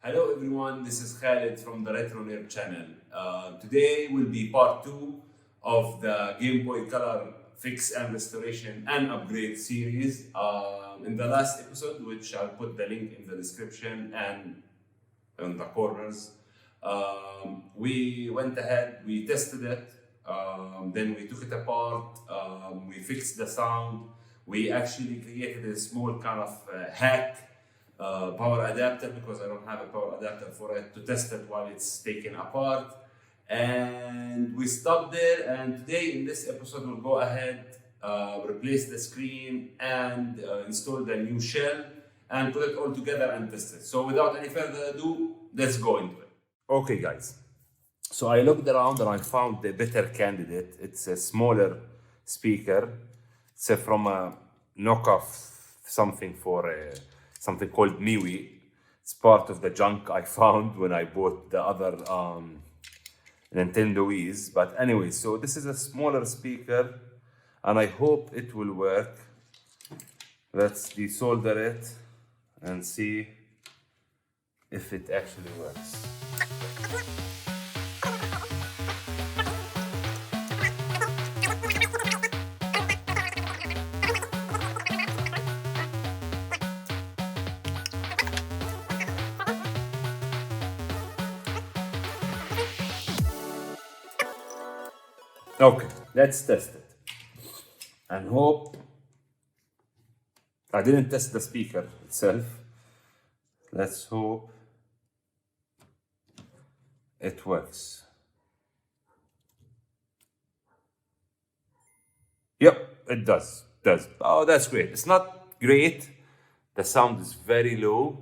Hello everyone, this is Khalid from the Retro Nerd channel. Today will be part 2 of the Game Boy Color Fix and Restoration and Upgrade series. In the last episode, which I'll put the link in the description and in the corners, we went ahead, we tested it, then we took it apart, we fixed the sound, we actually created a small kind of hack power adapter because I don't have a power adapter for it to test it while it's taken apart. And we stopped there, and today in this episode we'll go ahead, replace the screen and install the new shell and put it all together and test it. So without any further ado, let's go into it. Okay guys, so I looked around and I found the better candidate. It's a smaller speaker. It's from a knockoff something something called MIUI. It's part of the junk I found when I bought the other Nintendo Wii's. But anyway, so this is a smaller speaker and I hope it will work. Let's desolder it and see if it actually works. Okay, let's test it and hope. I didn't test the speaker itself. Let's hope it works. Yep, it does. Oh, that's great. It's not great. The sound is very low,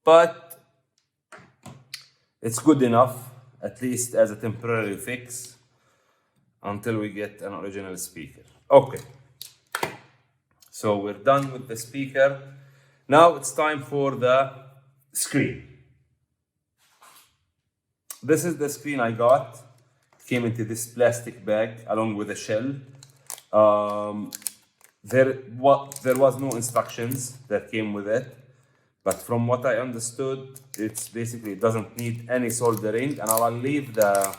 but it's good enough, at least as a temporary fix, until we get an original speaker. Okay, so we're done with the speaker. Now it's time for the screen. This is the screen I got. It came into this plastic bag along with a shell. There was no instructions that came with it. But from what I understood, it's basically it doesn't need any soldering, and I'll leave the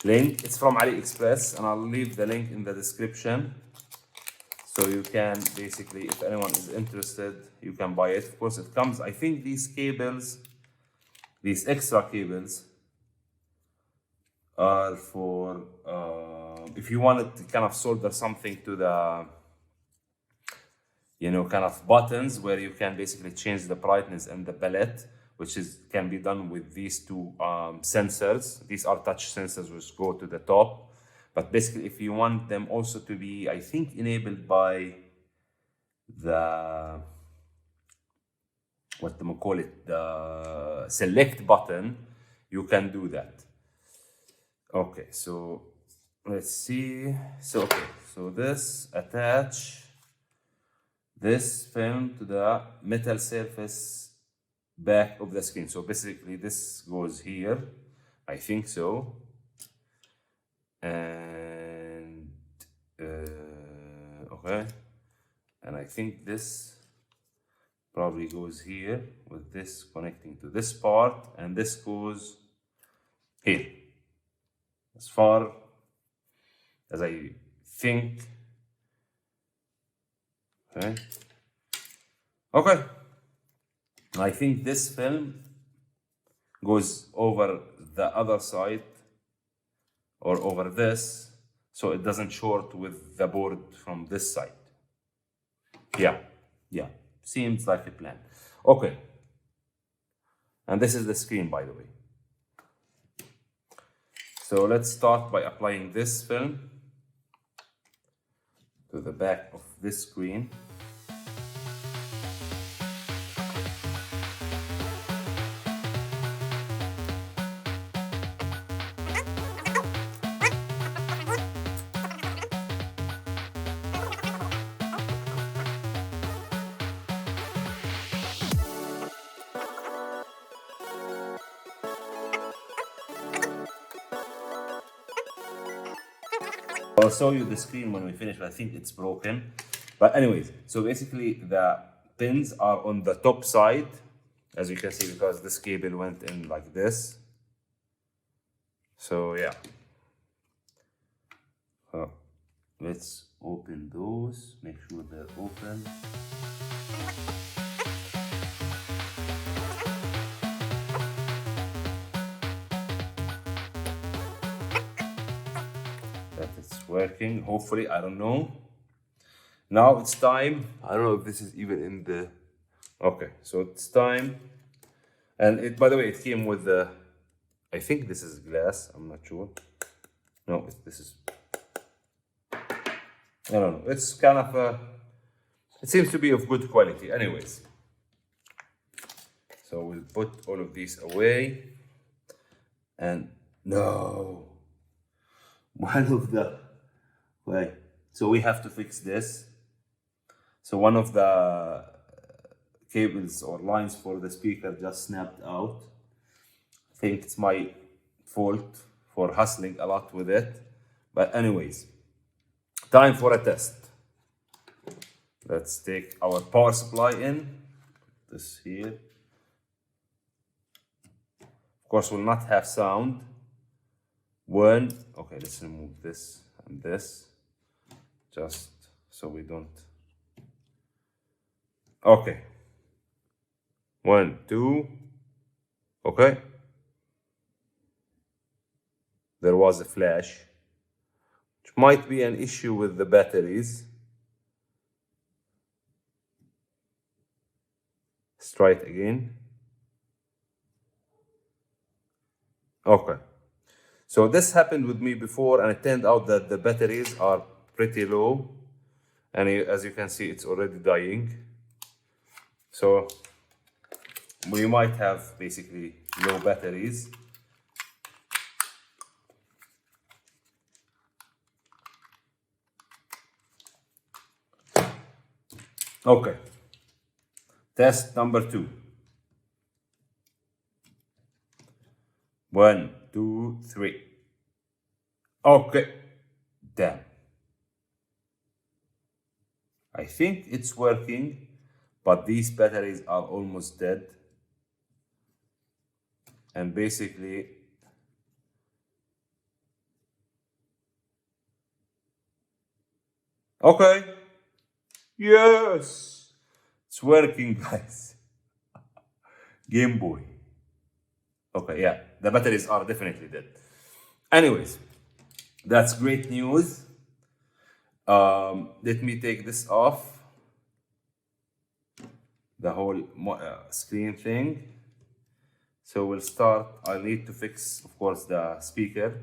link. It's from AliExpress, and I'll leave the link in the description. So you can basically, if anyone is interested, you can buy it. Of course, it comes, I think these cables, these extra cables are for, if you wanted to kind of solder something to the, kind of buttons where you can basically change the brightness and the palette, which can be done with these two sensors. These are touch sensors which go to the top. But basically, if you want them also to be, I think, enabled by the, the select button, you can do that. Okay, so let's see. So this attach this film to the metal surface back of the screen. So basically this goes here, I think so. And okay, and I think this probably goes here with this connecting to this part, and this goes here, as far as I think. Okay. I think this film goes over the other side or over this, so it doesn't short with the board from this side. Yeah, seems like a plan. Okay. And this is the screen, by the way. So let's start by applying this film to the back of this screen. I'll show you the screen when we finish, but I think it's broken. But anyways, so basically the pins are on the top side, as you can see, because this cable went in like this. So yeah. Let's open those, make sure they're open. That it's working, hopefully, I don't know. Now it's time. I don't know if this is even in the... Okay, so it's time. And it, by the way, it came with the... I think this is glass, I'm not sure. No, this is... I don't know, it's kind of a... It seems to be of good quality, anyways. So we'll put all of these away. And no, one of the... Wait, so we have to fix this. So one of the cables or lines for the speaker just snapped out. I think it's my fault for hustling a lot with it. But anyways, time for a test. Let's take our power supply in. This here. Of course, will not have sound. One, okay, let's remove this and this, just so we don't. Okay. 1, 2. Okay. There was a flash, which might be an issue with the batteries. Let's try it again. Okay. So this happened with me before, and it turned out that the batteries are pretty low. And as you can see, it's already dying. So we might have basically low batteries. Okay. Test number 2. 1, 2, 3. Okay. Damn. I think it's working, but these batteries are almost dead. And basically, okay. Yes, it's working, guys. Game Boy. Okay, yeah, the batteries are definitely dead. Anyways, that's great news. Let me take this off. The whole screen thing. So we'll start. I need to fix, of course, the speaker.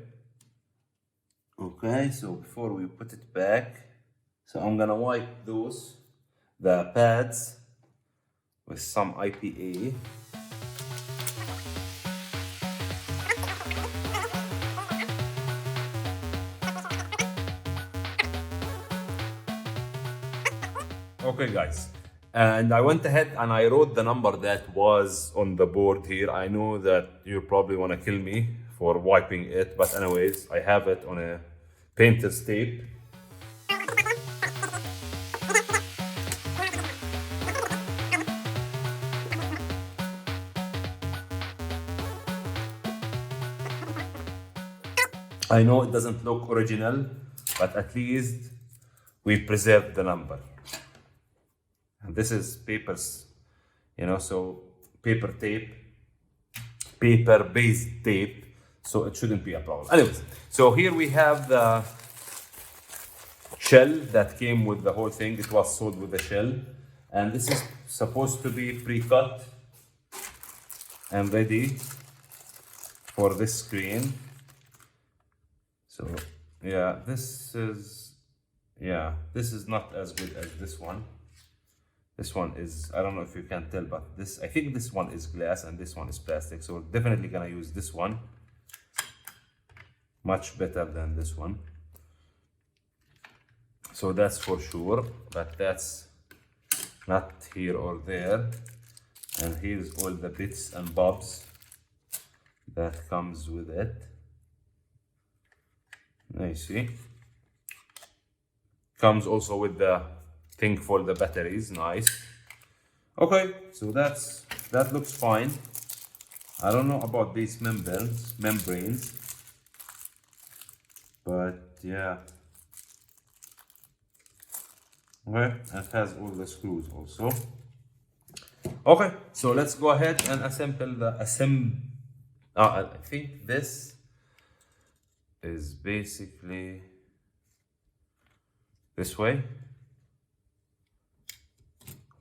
Okay, so before we put it back, so I'm gonna wipe the pads with some IPA. Okay, guys, and I went ahead and I wrote the number that was on the board here. I know that you probably want to kill me for wiping it, but anyways, I have it on a painter's tape. I know it doesn't look original, but at least we preserved the number. And this is papers, you know, so paper tape, paper-based tape, so it shouldn't be a problem. Anyways, so here we have the shell that came with the whole thing. It was sold with the shell. And this is supposed to be pre-cut and ready for this screen. So yeah, this is not as good as this one. This one is, I don't know if you can tell, but I think this one is glass and this one is plastic. So we're definitely gonna use this one. Much better than this one. So that's for sure, but that's not here or there. And here's all the bits and bobs that comes with it. I see. Comes also with the thing for the batteries, nice. Okay, so that looks fine. I don't know about these membranes, but yeah. Okay, it has all the screws also. Okay, so let's go ahead and assemble the I think this is basically this way.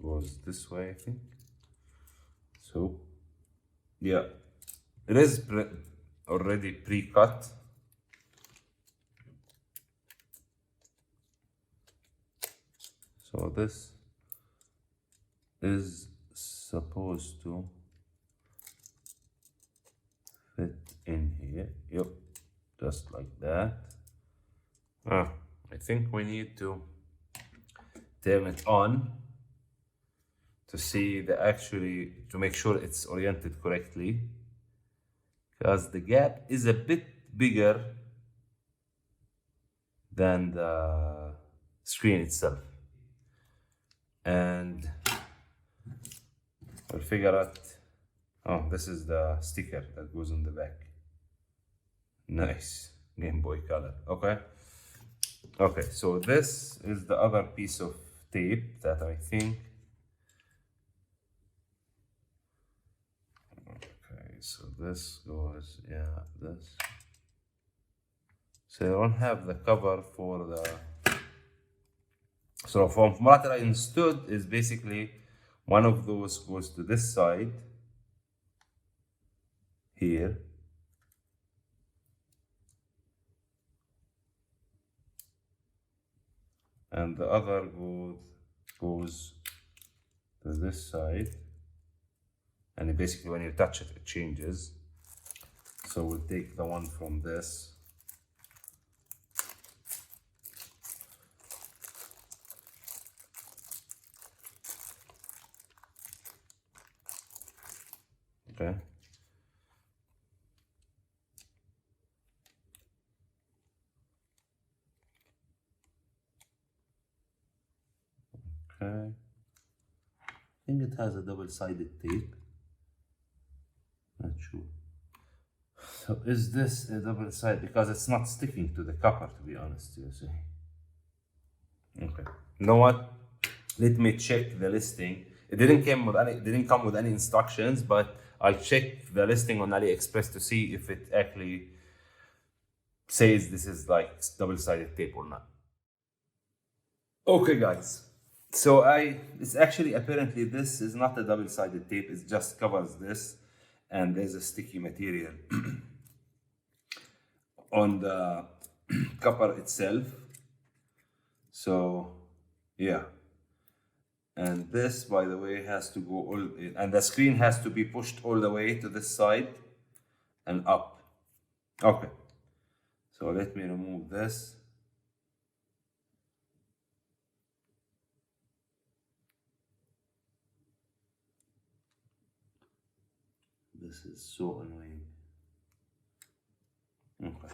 Goes this way, I think. So, yeah, it is already pre-cut. So this is supposed to fit in here. Yep, just like that. I think we need to turn it on to see to make sure it's oriented correctly, because the gap is a bit bigger than the screen itself, and we'll figure out. Oh, this is the sticker that goes on the back. Nice, Game Boy Color. Okay, so this is the other piece of tape that I think. Okay, so this goes, yeah, this. So I don't have the cover for the. So from what I understood is basically one of those goes to this side here. And the other goes to this side. And basically when you touch it, it changes. So we'll take the one from this. Okay. Okay. I think it has a double-sided tape. Not sure. So is this a double-sided? Because it's not sticking to the copper, to be honest, you see. Okay. You know what? Let me check the listing. It didn't come with any instructions, but I'll check the listing on AliExpress to see if it actually says this is like double-sided tape or not. Okay, guys. So it's actually apparently this is not a double-sided tape. It just covers this, and there's a sticky material on the copper itself. So yeah. And this, by the way, has to go and the screen has to be pushed all the way to this side and up. Okay. So let me remove this. This is so annoying. Okay.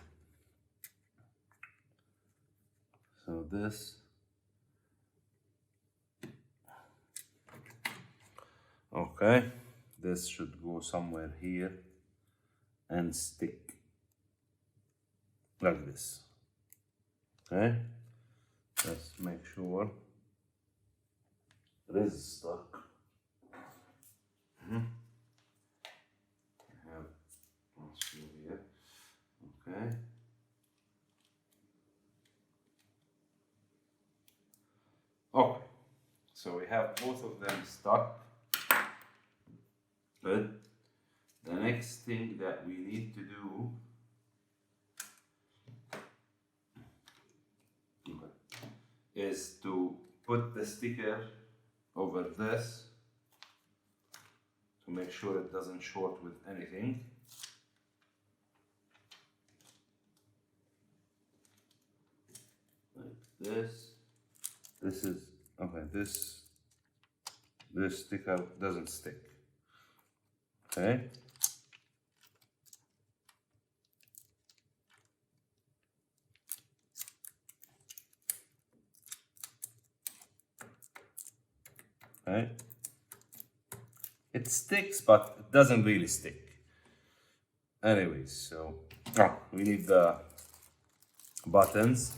So this. Okay. This should go somewhere here and stick like this. Okay. Let's make sure it is stuck. Here. Okay. Okay. So we have both of them stuck. Good. The next thing that we need to do is to put the sticker over this to make sure it doesn't short with anything. Like this. This is okay. This sticker doesn't stick. Okay. Okay. It sticks, but it doesn't really stick. Anyways, so we need the buttons.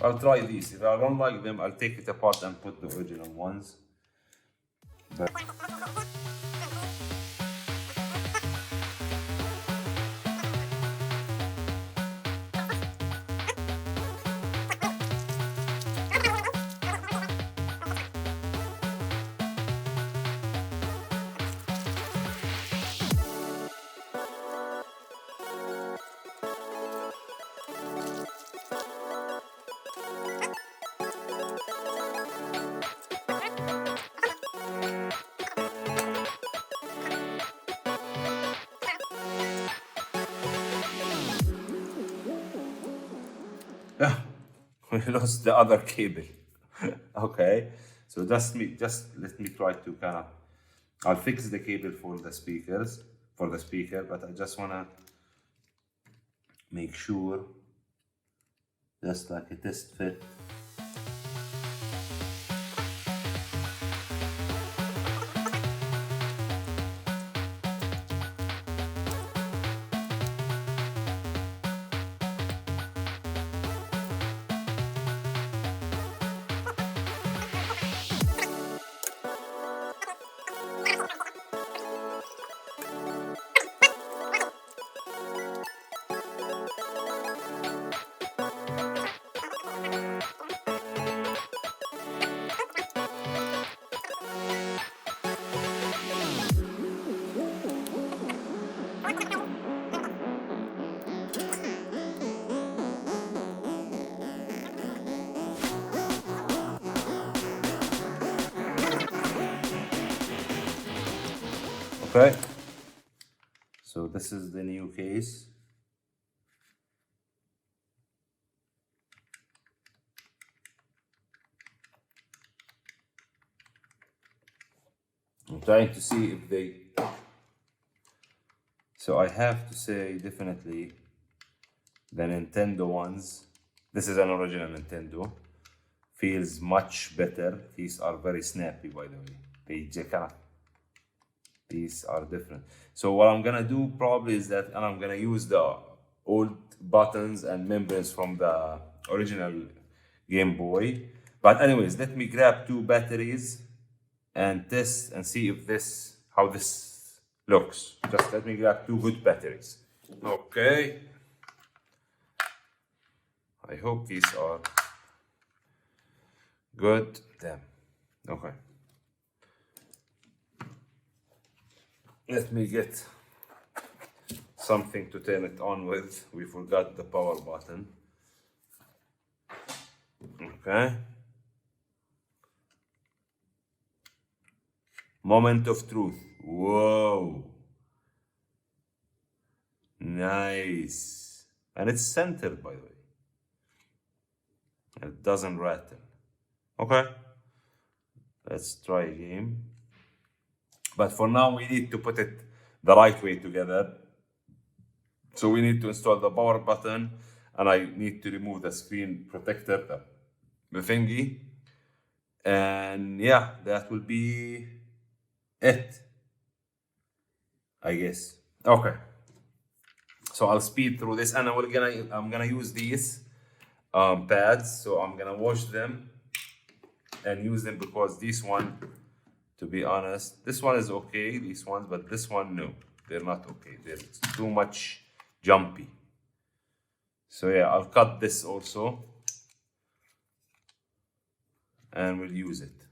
I'll try these. If I don't like them, I'll take it apart and put the original ones. But we lost the other cable. Okay, so just let me try to kind of. I'll fix the cable for the speaker, but I just wanna make sure, just like a test fit. Okay, so this is the new case. I'm trying to see if they. So I have to say definitely the Nintendo ones. This is an original Nintendo. Feels much better. These are very snappy, by the way. These are different. So what I'm gonna do probably is that, and I'm gonna use the old buttons and membranes from the original Game Boy. But anyways, let me grab 2 batteries and test and see if how this looks. Just let me grab 2 good batteries. Okay. I hope these are good. Damn. Okay. Let me get something to turn it on with. We forgot the power button. Okay. Moment of truth. Whoa. Nice. And it's centered, by the way. It doesn't rattle. Okay. Let's try again. But for now, we need to put it the right way together. So we need to install the power button, and I need to remove the screen protector, the thingy. And yeah, that will be it, I guess. Okay. So I'll speed through this, and I'm gonna use these pads. So I'm gonna wash them and use them, because this one, to be honest, this one is okay, these ones, but this one, no, they're not okay. They're too much jumpy. So yeah, I'll cut this also, and we'll use it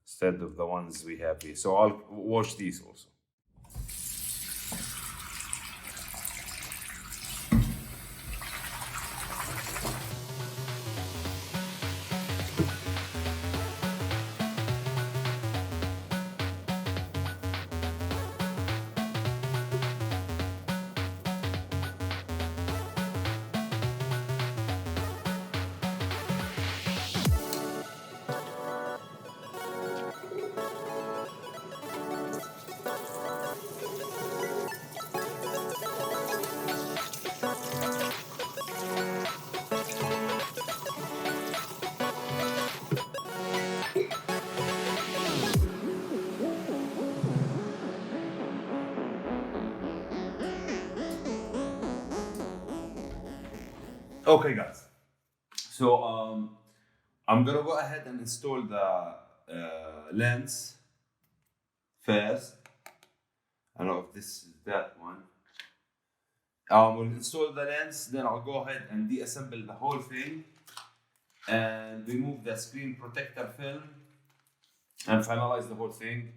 instead of the ones we have here. So I'll wash these also. Okay, guys. So I'm gonna go ahead and install the lens first. I don't know if this is that one. We'll install the lens, then I'll go ahead and deassemble the whole thing and remove the screen protector film and finalize the whole thing.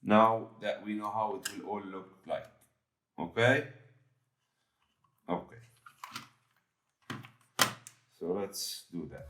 Now that we know how it will all look like. Okay? Okay. So let's do that.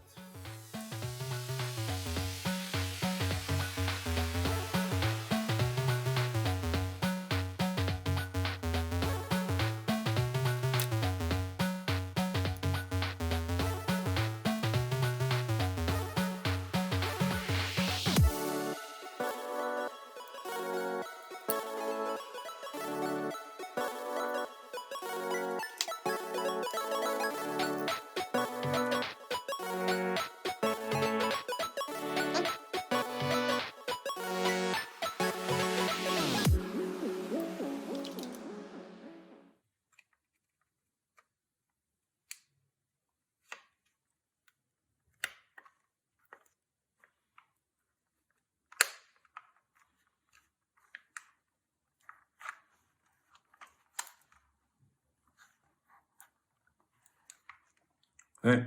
Okay,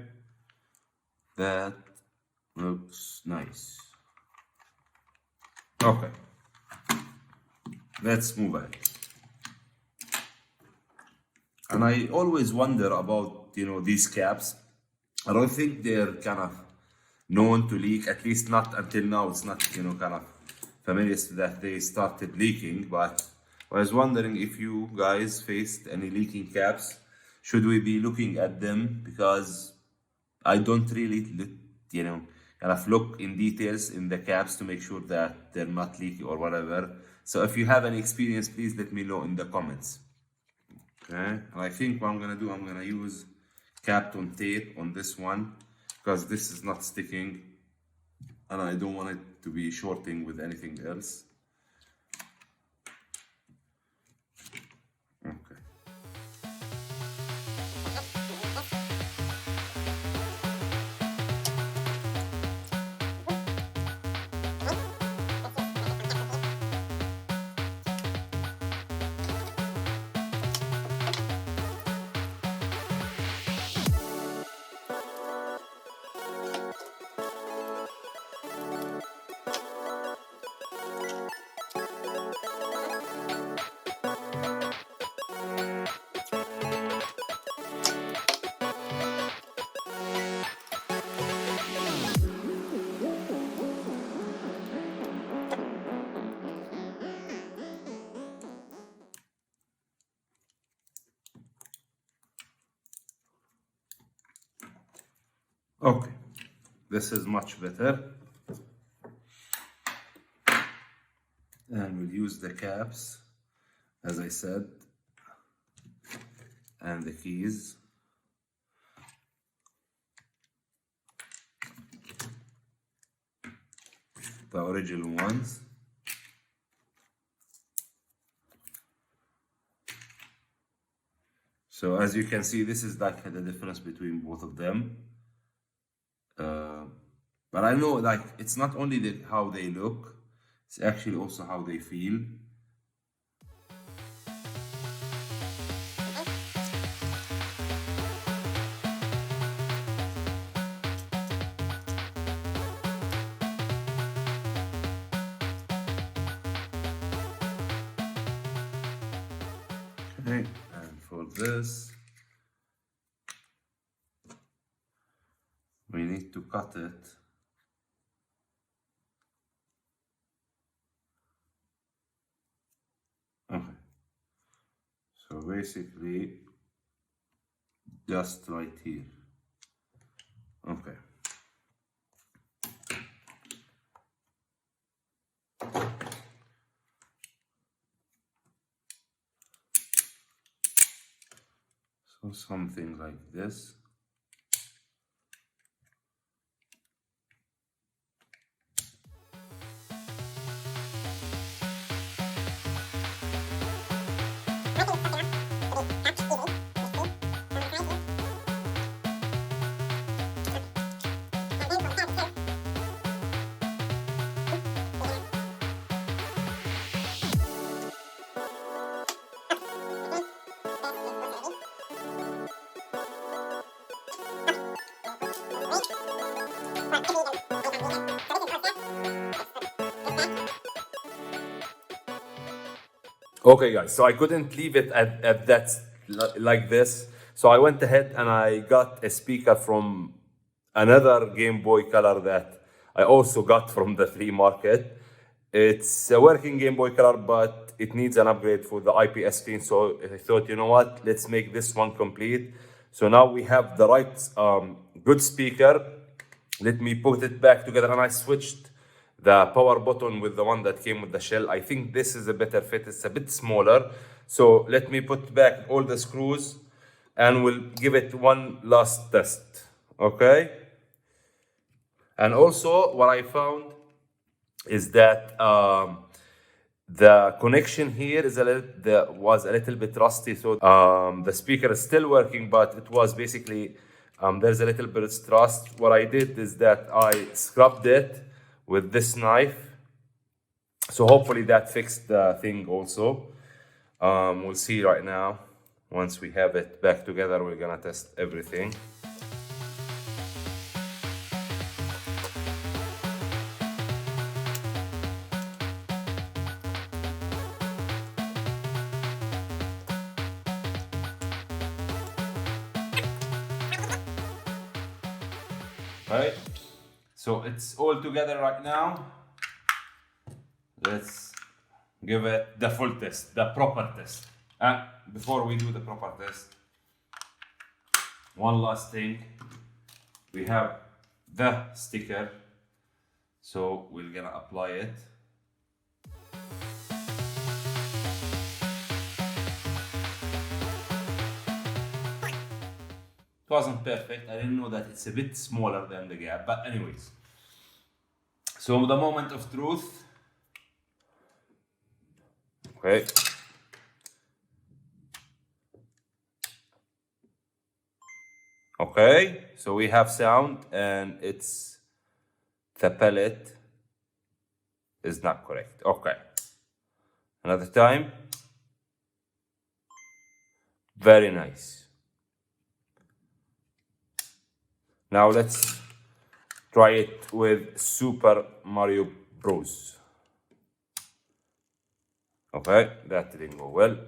that looks nice. Okay, let's move ahead. And I always wonder about these caps. I don't think they're kind of known to leak, at least not until now. It's not kind of familiar that they started leaking, but I was wondering if you guys faced any leaking caps. Should we be looking at them? Because I don't really kind of look in details in the caps to make sure that they're not leaky or whatever. So if you have any experience, please let me know in the comments. Okay, and I think what I'm gonna do, I'm gonna use Kapton tape on this one because this is not sticking and I don't want it to be shorting with anything else. Okay. Okay, this is much better. And we'll use the caps, as I said, and the keys. The original ones. So as you can see, this is like the difference between both of them. But I know like it's not only how they look, it's actually also how they feel. Okay, and for this, we need to cut it. Okay, so basically just right here. Okay. So something like this. Okay guys, so I couldn't leave it at that like this. So I went ahead and I got a speaker from another Game Boy Color that I also got from the flea market. It's a working Game Boy Color, but it needs an upgrade for the IPS screen. So I thought, you know what, let's make this one complete. So now we have the right good speaker. Let me put it back together, and I switched the power button with the one that came with the shell. I think this is a better fit. It's a bit smaller. So let me put back all the screws and we'll give it one last test. Okay. And also what I found is that the connection here is was a little bit rusty. So the speaker is still working, but it was basically, there's a little bit of rust. What I did is that I scrubbed it with this knife. So hopefully that fixed the thing also. We'll see right now. Once we have it back together, we're gonna test everything. Right? So it's all together right now. Let's give it the full test, the proper test. And before we do the proper test, one last thing. We have the sticker. So we're gonna apply it. It wasn't perfect. I didn't know that it's a bit smaller than the gap, but anyways. So the moment of truth. Okay. Okay, so we have sound and the palette is not correct. Okay. Another time. Very nice. Now let's try it with Super Mario Bros. Okay, that didn't go well.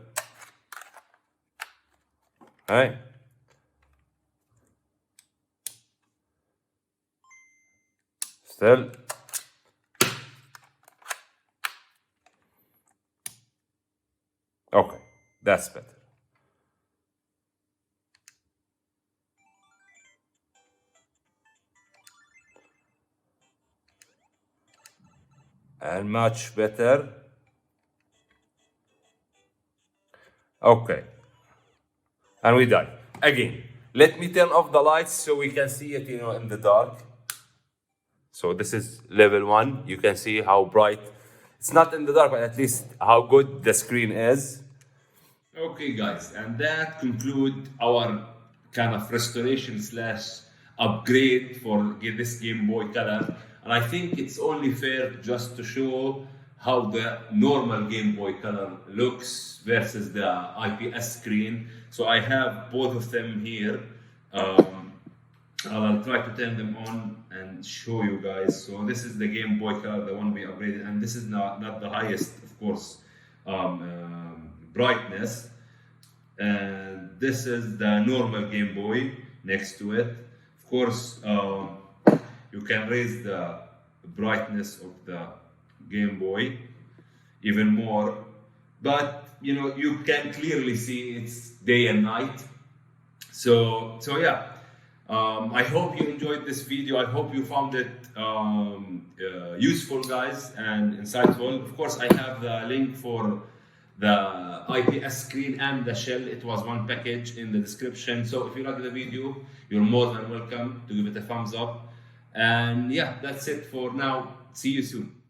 Okay. Still. Okay, that's better. And much better. Okay. And we're done. Again, let me turn off the lights so we can see it, in the dark. So this is level 1. You can see how bright. It's not in the dark, but at least how good the screen is. Okay guys, and that concludes our kind of restoration / upgrade for this Game Boy Color. And I think it's only fair just to show how the normal Game Boy Color looks versus the IPS screen. So I have both of them here. I'll try to turn them on and show you guys. So this is the Game Boy Color, the one we upgraded, and this is not the highest, of course, brightness. And this is the normal Game Boy next to it. Of course, you can raise the brightness of the Game Boy even more, but you can clearly see it's day and night. So yeah. I hope you enjoyed this video. I hope you found it useful, guys, and insightful. Of course, I have the link for the IPS screen and the shell. It was one package in the description. So if you like the video, you're more than welcome to give it a thumbs up. And yeah, that's it for now. See you soon.